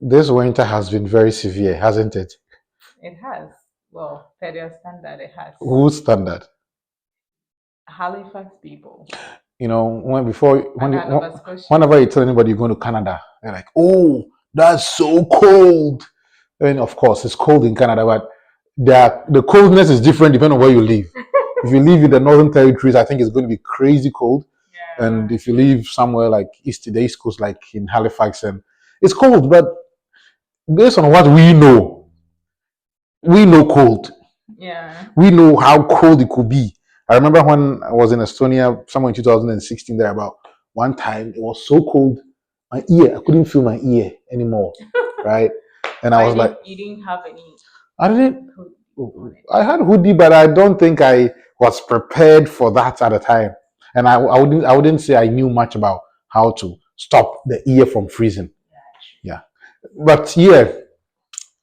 This winter has been very severe, hasn't it? It has. Well, per their standard, it has. Whose standard? Halifax people You know, when before and Nova Scotia. whenever you tell anybody you're going to Canada, they're like, "Oh, that's so cold." And of course, it's cold in Canada, but the coldness is different depending on where you live. If you live in the northern territories, I think it's going to be crazy cold. Yeah. And if you live somewhere like the East Coast, like in Halifax, and it's cold, but based on what we know cold. Yeah. We know how cold it could be. I remember when I was in Estonia, somewhere in 2016, there about one time, it was so cold, my ear, I couldn't feel my ear anymore, right? And I was like, you didn't have any. I didn't. I had hoodie, but I don't think I was prepared for that at the time. And I wouldn't say I knew much about how to stop the ear from freezing. Yeah, but yeah,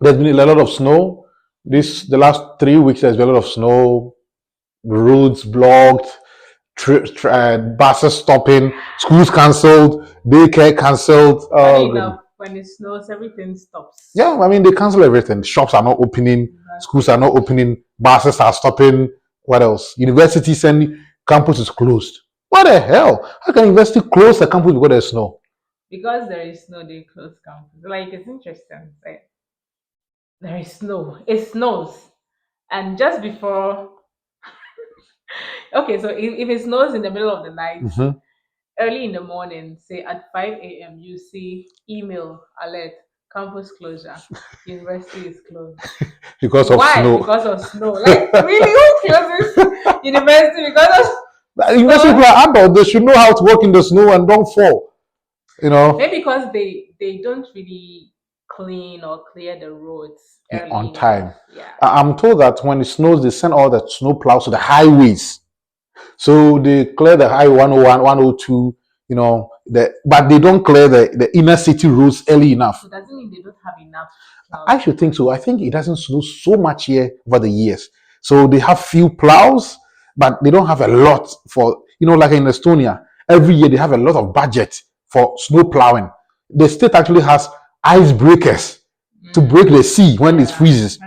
there's been a lot of snow. The last 3 weeks there's been a lot of snow, roads blocked, buses stopping, schools cancelled, daycare cancelled. Funny enough, when it snows, everything stops. Yeah, I mean they cancel everything. Shops are not opening, schools are not opening, buses are stopping. What else? Universities and campus is closed. What the hell? How can university close the campus because there's snow? Because there is snow, they close campus. Like it's interesting. Like, there is snow. It snows, and just before. Okay, so if it snows in the middle of the night, early in the morning, say at 5 a.m., you see email alert, campus closure, university is closed. Because of Why? snow. Because of snow. Like, really, who closes university because of university people are adults. They should know how to walk in the snow and don't fall. You know? Maybe because they don't really clean or clear the roads on time. Yeah. I'm told that when it snows, they send all the snow plows to the highways. So they clear the highway 101, 102, you know, but they don't clear the inner city roads early enough. So doesn't mean they don't have enough plows. I should think so. I think it doesn't snow so much here over the years. So they have few plows, but they don't have a lot for, like in Estonia, every year they have a lot of budget for snow plowing. The state actually has ice breakers to break the sea when it freezes.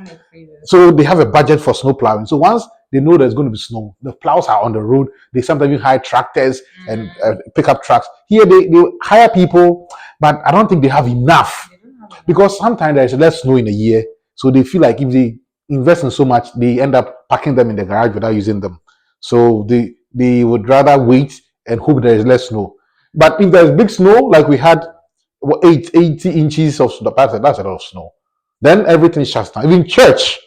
So they have a budget for snow plowing. So once they know there's going to be snow, the plows are on the road. They sometimes even hire tractors and pickup trucks. Here they hire people, but I don't think they have enough because sometimes there's less snow in a year. So they feel like if they invest in so much, they end up parking them in the garage without using them. So they would rather wait and hope there is less snow. But if there's big snow, like we had 80 inches of snow, that's a lot of snow. Then everything shuts down. Even church.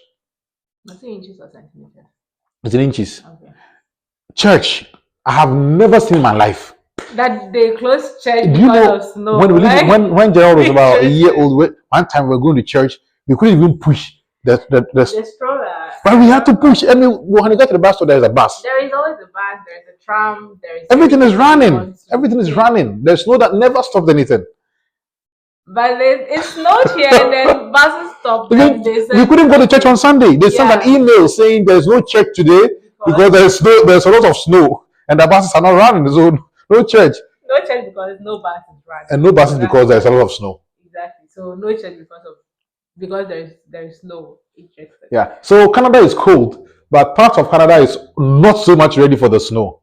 Inches or centimeters? It's in inches. Okay. Church, I have never seen in my life. That they closed church because of snow. When Gerald was about a year old, one time we were going to church, we couldn't even push the stroller. But we had to push. I mean, when you get to the bus stop, there's a bus. There is always a bus, there's a tram, everything is running. Everything is running. There's snow that never stopped anything. But it snowed here and then buses stopped. We couldn't go to church on Sunday. They sent an email saying there's no church today because there's a lot of snow and the buses are not running. So no church. No church because no bus is running. And no buses because there's a lot of snow. Exactly. So no church because there's snow. Yeah. So Canada is cold, but part of Canada is not so much ready for the snow.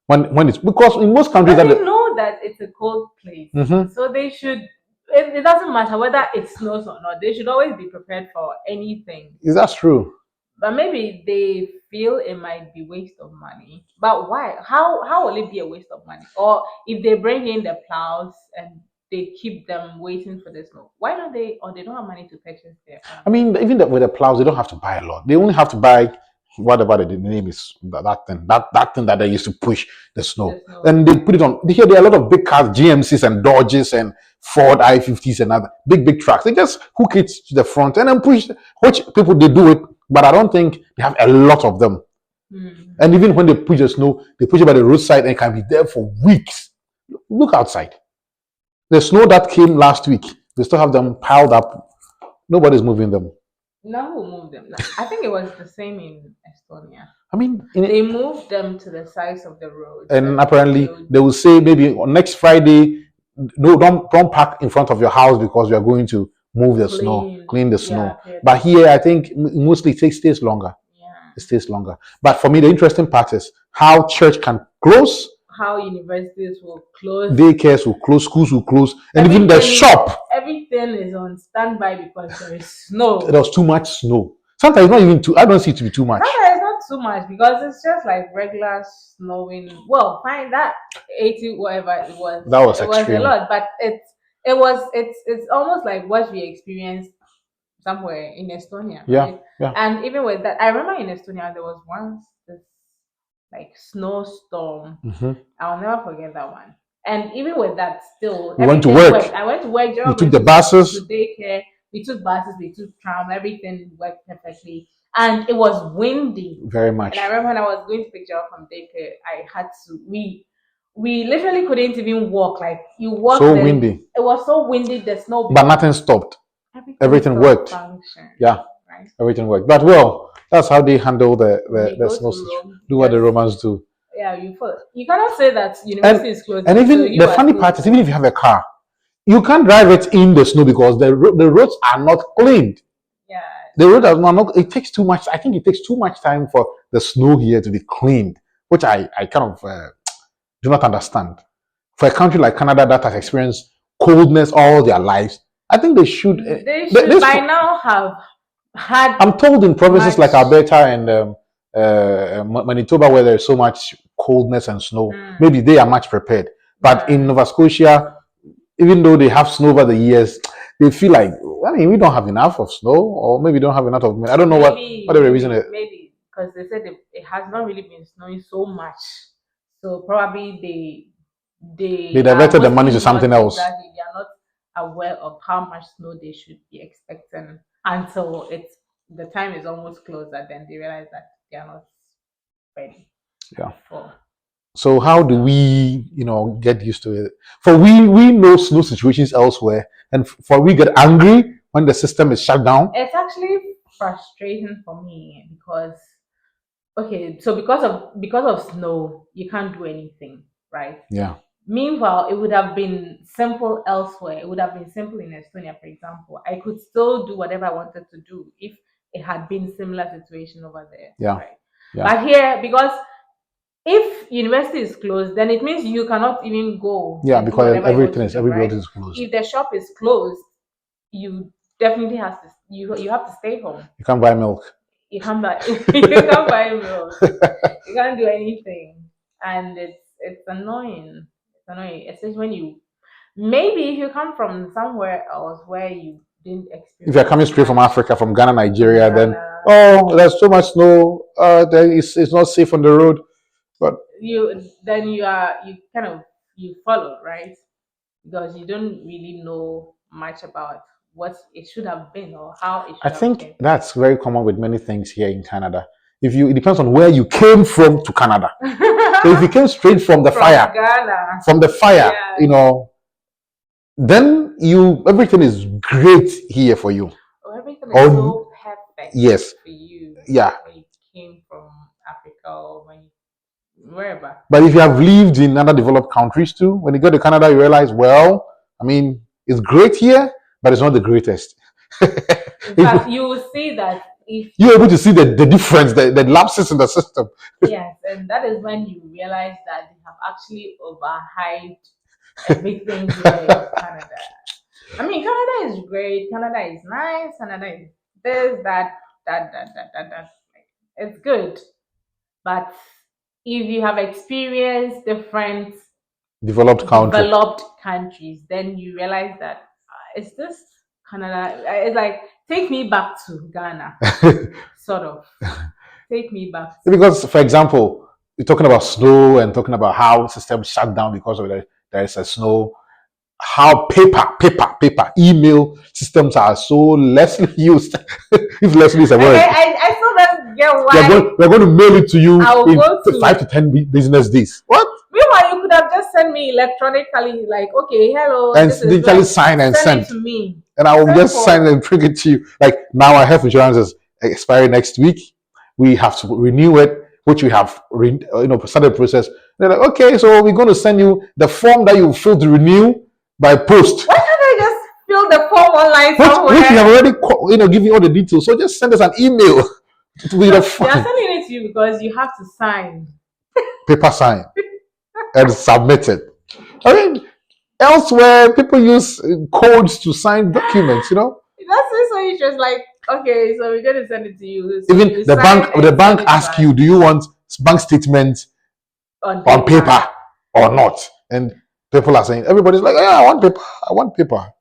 When it's because in most countries they know that it's a cold place. So they should. It doesn't matter whether it snows or not. They should always be prepared for anything. Is that true? But maybe they feel it might be waste of money. But why? How will it be a waste of money? Or if they bring in the plows and they keep them waiting for the snow, why don't they? Or they don't have money to purchase their own? I mean, even with the plows, they don't have to buy a lot. They only have to buy whatever the name is, that thing that they used to push the snow. And they put it on. Here there are a lot of big cars, GMCs and Dodges and Ford I-50s and other big trucks. They just hook it to the front and then push. Which people they do it, but I don't think they have a lot of them. And even when they push the snow, they push it by the roadside and can be there for weeks. Look outside. The snow that came last week, they still have them piled up. Nobody's moving them. No, who moved them? I think it was the same in Estonia. I mean, they moved them to the sides of the road. And apparently, they will say maybe on next Friday, no, don't park in front of your house because you are going to move the snow, clean the snow. But here, I think mostly it stays longer. Yeah. It stays longer. But for me, the interesting part is how church can close, How universities will close, daycares will close, schools will close, and even the shop. Everything is on standby because there is snow. There was too much snow. Sometimes it's not even too. I don't see it to be too much. Sometimes it's not too much because it's just like regular snowing. Well, fine, that 80 whatever it was. That was it extreme. was a lot, but it's almost like what we experienced somewhere in Estonia. Yeah, right? yeah. And even with that, I remember in Estonia there was once this like snowstorm. I'll never forget that one. And even with that, still, We went to work. I went to work. We took the buses. To daycare. We took buses. We took tram. Everything worked perfectly. And it was windy. Very much. And I remember when I was going to pick Gerald from daycare, I had to. We literally couldn't even walk. Like you walk. So windy. It was so windy. The snow. But nothing stopped. Everything worked. Function, yeah. Right. Everything worked. But well, that's how they handle the snow. Do what the Romans do. Yeah, you cannot say that university is closed. And even the funny part is, even if you have a car, you can't drive it in the snow because the roads are not cleaned. Yeah. The roads are not. It takes too much. I think it takes too much time for the snow here to be cleaned, which I kind of do not understand. For a country like Canada that has experienced coldness all their lives, I think they should. They should by now have had. I'm told in provinces like Alberta and Manitoba, where there's so much coldness and snow, maybe they are much prepared. But in Nova Scotia, even though they have snow over the years, they feel like, I mean, we don't have enough of snow, or maybe don't have enough of. I don't know what the reason is. Maybe because they said it has not really been snowing so much, so probably they diverted the money to something else. Exactly, they are not aware of how much snow they should be expecting until the time is almost closer. Then they realize that they are not ready. Yeah. So how do we, get used to it? For we know snow situations elsewhere, and for we get angry when the system is shut down. It's actually frustrating for me because, so because of snow, you can't do anything, right? Yeah. Meanwhile, it would have been simple elsewhere. It would have been simple in Estonia, for example. I could still do whatever I wanted to do if it had been similar situation over there. Yeah. Right? Yeah. But here, because if university is closed, then it means you cannot even go. Yeah, because everybody is closed. If the shop is closed, you definitely have to you have to stay home. You can't buy milk. You can't buy milk. You can't do anything, and it's annoying. It's annoying, especially when maybe if you come from somewhere else where you didn't experience. If you're coming straight from Africa, from Ghana, Nigeria, then there's so much snow. Then it's not safe on the road. But you follow, right? Because you don't really know much about what it should have been or how it should have been. I think that's very common with many things here in Canada. It depends on where you came from to Canada. So if you came straight from the fire, Ghana. Then everything is great here for you. Everything is so perfect. Yes. For you. Yeah. When you came from Africa or wherever. But if you have lived in other developed countries too, when you go to Canada, you realize, it's great here, but it's not the greatest. In fact, you will see that if you're able to see the difference, the lapses in the system. Yes, and that is when you realize that they have actually overhyped everything here in Canada. I mean, Canada is great. Canada is nice. Canada is this, that. It's good, but if you have experienced different developed countries, then you realize that it's this Canada. It's like, take me back to Ghana, sort of. Take me back. Because, for example, you're talking about snow and talking about how systems shut down because of there is a snow. How paper, email systems are so lessly used. If lessly is a word. I still don't get why. We're going to mail it to you in 5 to 10 business days. What? Meanwhile, you could have just sent me electronically, like, okay, hello. And digitally sign and send it to me. And I will just sign and bring it to you. Like, now our health insurance is expiring next week. We have to renew it, which we have started the process. They're like, okay, so we're going to send you the form that you fill to renew. by post. Why can't I just fill the form online Which somewhere? we have already given you all the details. So just send us an email. It will be the They are fine sending it to you because you have to sign. paper sign and submit it. I mean, elsewhere people use codes to sign documents. That's so interesting. Like, okay, so we're gonna send it to you. So Even you the sign bank, and the bank send it to asks us you, do you want bank statement on on paper or not? And people are saying, everybody's like, yeah, I want paper.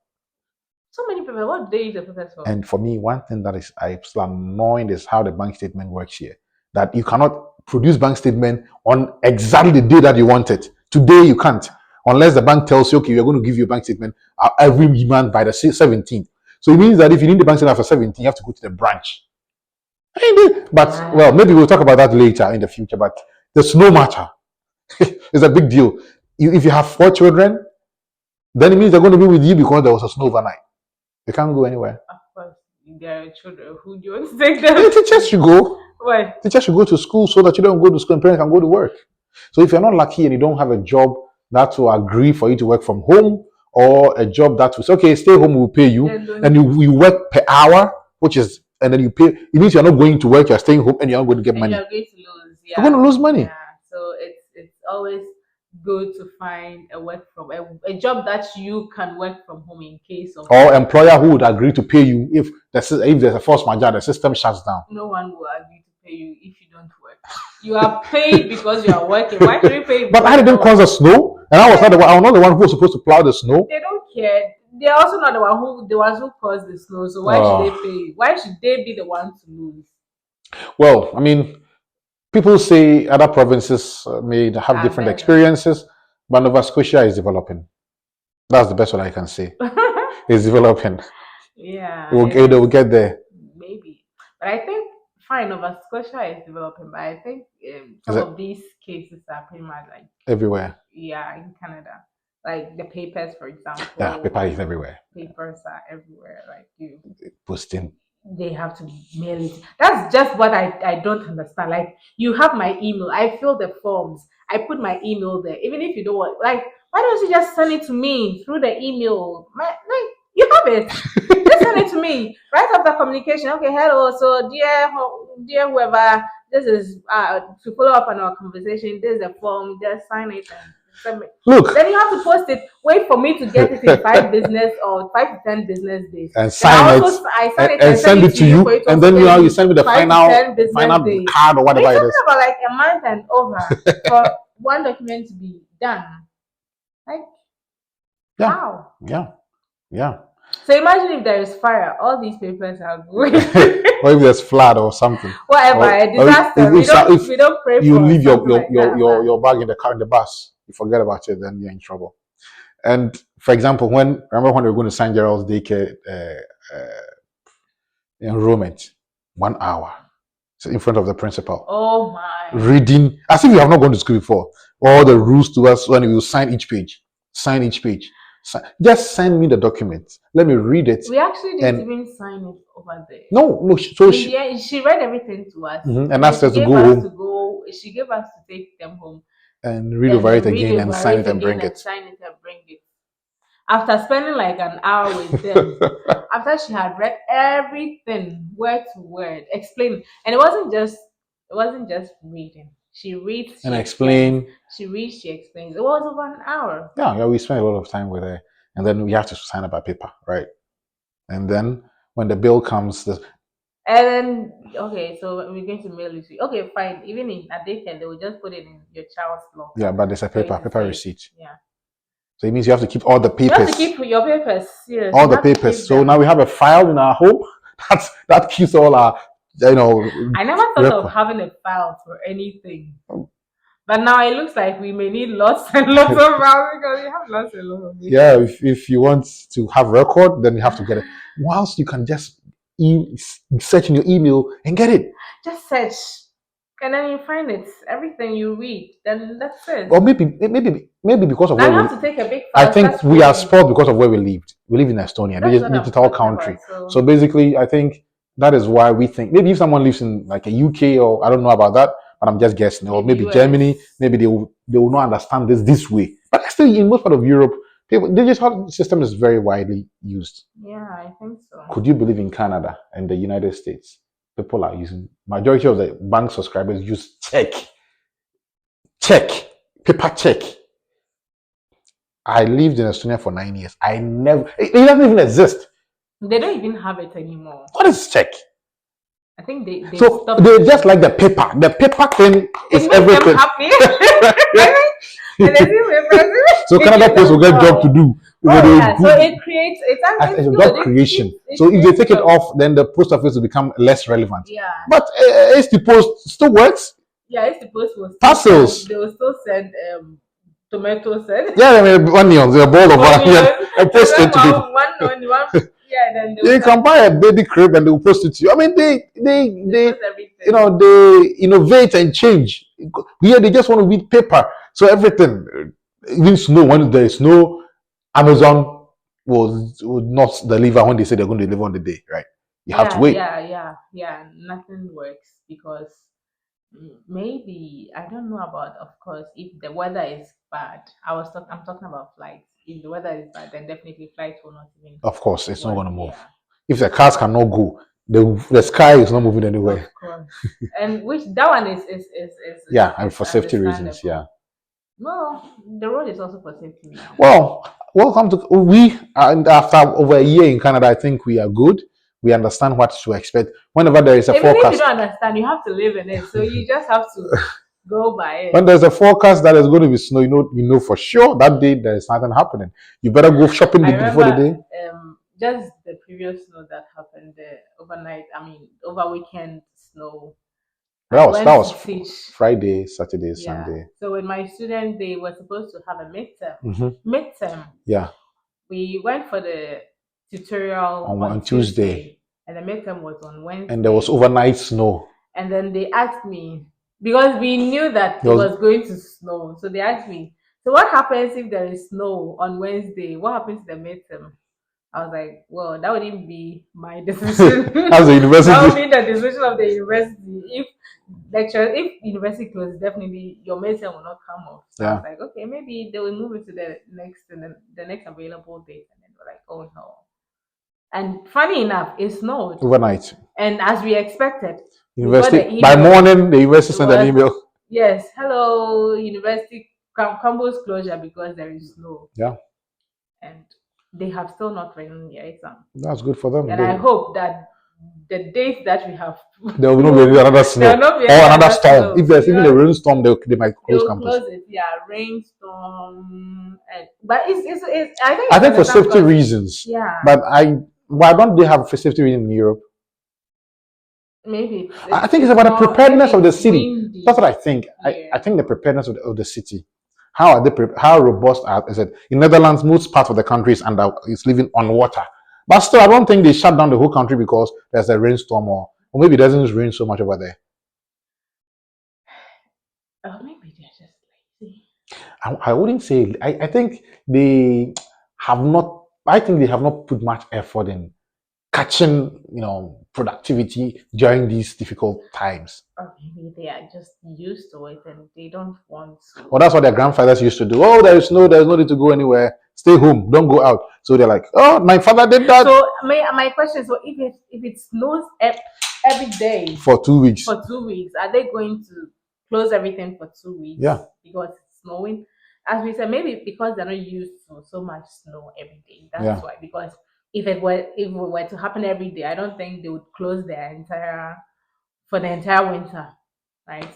So many people. What do they use the papers for? And for me, one thing that is still annoying is how the bank statement works here. That you cannot produce bank statement on exactly the day that you want it. Today you can't, unless the bank tells you, okay, we're going to give you a bank statement every month by the 17th. So it means that if you need the bank statement after 17, you have to go to the branch. But well, maybe we'll talk about that later in the future. But the snow matter is a big deal. If you have 4 children, then it means they're going to be with you because there was a snow overnight. They can't go anywhere. Of course, there are children. Who do you want to take them? The teachers should go. Why? Teachers should go to school so that you don't go to school and parents can go to work. So if you're not lucky and you don't have a job that will agree for you to work from home, or a job that will say, okay, stay home, we'll pay you, and you work per hour, and then you pay. It means you're not going to work, you're staying home, and you're not going to get money. You're going to lose. Yeah. You're going to lose money. Yeah. So it's always good to find a job that you can work from home in case of, or employer who would agree to pay you if there's a force majeure, the system shuts down. No one will agree to pay you if you don't work. You are paid because you are working. Why should we pay you? But I didn't cause the snow, and I was not the one who was supposed to plow the snow. They don't care. They're also not the ones who caused the snow. So why should they pay you? Why should they be the ones to lose? Well, I mean, people say other provinces may have different experiences, but Nova Scotia is developing. That's the best what I can say. It's developing. Yeah. They will get there. Maybe. But I think, fine, Nova Scotia is developing, but I think some of these cases are pretty much like everywhere. Yeah, in Canada. Like the papers, for example. Yeah, paper is everywhere. Papers are everywhere. Like you posting. They have to mail it. That's just what I don't understand. Like, you have my email. I fill the forms. I put my email there. Even if you don't want, like, why don't you just send it to me through the email? Like, you have it. Just send it to me right after communication. Okay, hello. So, dear whoever, this is to follow up on our conversation. This is a form. Just sign it and send me. Look. Then you have to post it. Wait for me to get it in 5 to 10 business days. And sign it. And send it to you. And then you send me the final card or whatever it is. It's about like a month and over for one document to be done. Like, yeah. How? Yeah. So imagine if there is fire, all these papers are going. Or if there's flood or something. Whatever, a disaster. We don't pray for. You leave your bag in the car, in the bus. You forget about it, then you're in trouble. And for example, remember when we were going to St. Gerald's daycare enrollment, 1 hour, so in front of the principal. Oh my! Reading as if you have not gone to school before. All the rules to us when you sign each page. Just send me the document. Let me read it. We actually didn't even sign it over there. No. So she read everything to us, and asked us to go home. She gave us to take them home and read over it again and sign it and bring it. After spending like an hour with them, after she had read everything word to word, explained, and it wasn't just reading. She reads and explains. She reads, she explains. It was over an hour. Yeah, we spent a lot of time with her, and then we have to sign up a paper, right? And then when the bill comes, and then so we're going to mail it to you. Okay, fine. Even in a daycare, they will just put it in your child's log. Yeah, but there's a paper receipt. Yeah. So it means you have to keep all the papers. You have to keep your papers. Yes. All the papers. So now we have a file in our home that keeps all our. I never thought of having a file for anything. But now it looks like we may need lots and lots of files because we have lots and lots of papers. Yeah, if you want to have record, then you have to get it. Whilst you can just search in your email and get it. Just search. And then you find it. Everything you read, then that's it. Or maybe because of now where you have to take a big file. I think we are spoiled because of where we lived. We live in Estonia. This is a digital country. So basically, I think that is why we think maybe if someone lives in like a UK or I don't know about that, but I'm just guessing, or maybe US. Germany, maybe they will not understand this way. But still, in most part of Europe, People, digital system is very widely used. Yeah, I think so. Could you believe in Canada and the United States, people are using, majority of the bank subscribers use check, paper check. I lived in Estonia for 9 years. It doesn't even exist. They don't even have it anymore. What is check? I think they So stopped they it. just like the paper. The paper thing is It makes everything. them happy. And they see my present. So Canada Post will get job to do. Oh, So they yeah. So put- it creates it's it's good. job creation. So if they take it off, then the post office will become less relevant. Yeah. But the post still works. Yeah, it's supposed to Parcels. They will still send tomato said. Yeah, I mean, onions, a bowl of onions, and post it to people. Yeah, then You can buy a baby crib and they will post it to you. I mean, they post everything. you know, they innovate and change. Here they just want to read paper. So everything, even snow, when there is snow, Amazon would not deliver when they say they're going to deliver on the day, right? You have to wait. Yeah. Nothing works because maybe I don't know about. Of course, if the weather is bad, I'm talking about flights. If the weather is bad, then definitely flights will not even. Of course, it's not work. going to move. Yeah. If the cars cannot go, the sky is not moving anywhere. Of course. And which that one is Yeah, and for safety reasons, yeah. No, the road is also for safety reasons. Well, welcome to and after over a year in Canada, I think we are good. We understand what to expect. Whenever there is a Even if you forecast, don't understand, you have to live in it. So you just have to go by it. when there's a forecast that is going to be snow, you know for sure that day there is nothing happening. You better go shopping before the day. Just the previous snow that happened overnight. I mean, over weekend snow. That I was went to teach. Friday, Saturday, Yeah. Sunday. So with my students, they were supposed to have a midterm. Mm-hmm. Midterm. Yeah. We went for the tutorial on Tuesday, and the midterm was on Wednesday. and there was overnight snow. And then they asked me, because we knew that it was going to snow, so they asked me, so what happens if there is snow on Wednesday? What happens to the midterm? I was like, well, that wouldn't be my decision. As a university, that would be the decision of the university. If university closes, definitely your midterm will not come off. So I was like, okay, maybe they will move it to the next available date, and then we're like, oh no. And funny enough, it snowed overnight. And as we expected, university by morning, the university sent an email. Yes, hello, university campus closure because there is snow. Yeah. And they have still not written their exam. That's good for them. And I hope that the dates that we have, there will not be another snow or another storm. Snow. If there's even a rainstorm, they might close campus. Close it, yeah, rainstorm. But it's I think for safety reasons. Yeah. But why don't they have for safety reasons in Europe? Maybe. I think it's about the preparedness of the city. Windy. That's what I think. Yeah. I think the preparedness of the city. How are they? How robust is it? In Netherlands, most parts of the country is living on water. But still, I don't think they shut down the whole country because there's a rainstorm or maybe it doesn't rain so much over there. Maybe they're just lazy. I wouldn't say. I think they have not. I think they have not put much effort in catching, productivity during these difficult times. Or maybe they are just used to it and they don't want to. Well, that's what their grandfathers used to do. Oh, there's no need to go anywhere. Stay home. Don't go out. So they're like, oh, my father did that. So my question is, so if it snows every day for 2 weeks, are they going to close everything for 2 weeks? Yeah. Because it's snowing. As we said, maybe because they're not used to so much snow every day. That's why. Because if it were to happen every day, I don't think they would close the entire winter, right?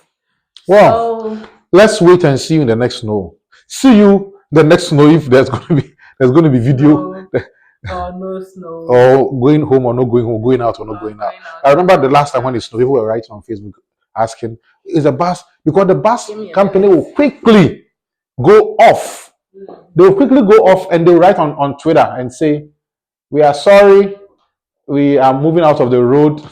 Well, let's wait and see you in the next snow. See you the next snow if there's going to be video. Or no snow. Or going home or not going home, going out or not going out. I remember the last time when it snowed, people were writing on Facebook asking, is a bus, because the bus company will quickly go off. They will quickly go off and they'll write on Twitter and say, we are sorry, we are moving out of the road.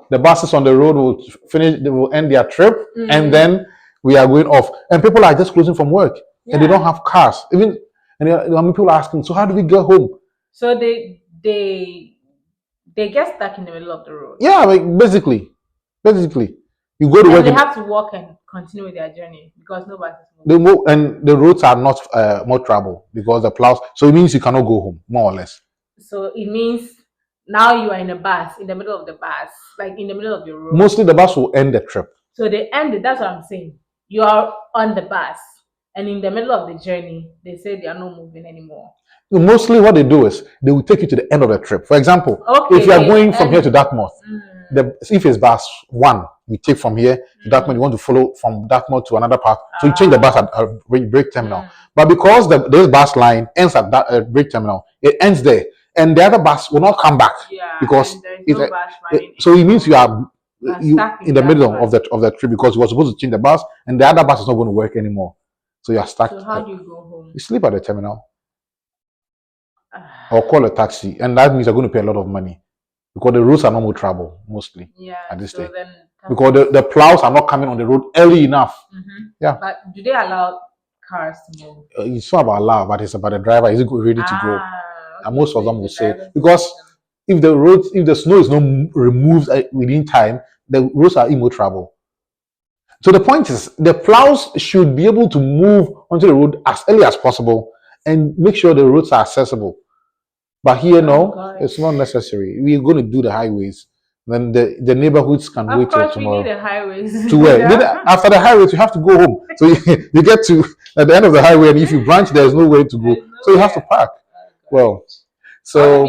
The buses on the road will finish, they will end their trip, and then we are going off. And people are just closing from work and they don't have cars. And people are asking, so how do we get home? So they get stuck in the middle of the road. Yeah, like basically. You go to work And they in have to walk and continue with their journey because no bus is the moving. and the roads are not more travel because the plows. So it means you cannot go home, more or less. So it means now you are in a bus, in the middle of the bus, like in the middle of your road. Mostly the bus will end the trip. So they end it. That's what I'm saying. You are on the bus, and in the middle of the journey, they say they are not moving anymore. Mostly what they do is they will take you to the end of the trip. For example, Okay, if you are they going from end here to it. Dartmouth, if it's bus one, we take from here to Dartmouth. You want to follow from Dartmouth to another part, so you change the bus at break terminal. But because this bus line ends at that break terminal, it ends there, and the other bus will not come back Yeah, because and there's it, no bus running. so it means you are you stuck in the that middle bus. of the trip because you were supposed to change the bus, and the other bus is not going to work anymore. So you are stuck. So how do you go home? You sleep at the terminal or call a taxi, and that means you're going to pay a lot of money because the roads are normal travel mostly Yeah. at this So stage. then Because the plows are not coming on the road early enough. Yeah. But do they allow cars to move? It's not about love, but it's about the driver. Is it ready to go? And most of them will say because if the snow is not removed within time, the roads are immo travel. So the point is, the plows should be able to move onto the road as early as possible and make sure the roads are accessible. But here, no, it's not necessary. We're going to do the highways. Then the neighborhoods can wait till tomorrow. We need the highways. To where? After the highways, you have to go home. So you get to at the end of the highway, and if you branch, there's no way to go. So you have to park. Well, so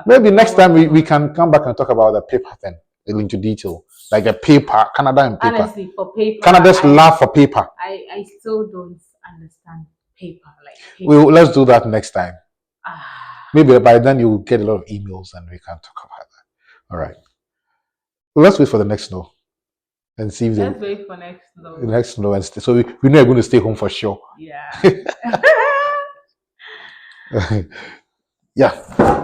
maybe next time we can come back and talk about the paper thing into detail, like the paper, Canada and paper. Honestly, for paper, Canada's love for paper. I still don't understand paper. Like paper. Well, let's do that next time. Maybe by then you'll get a lot of emails and we can talk about that. All right. Well, let's wait for the next snow and see if let's wait for next snow. The next snow and so we know you're going to stay home for sure. Yeah. Yeah.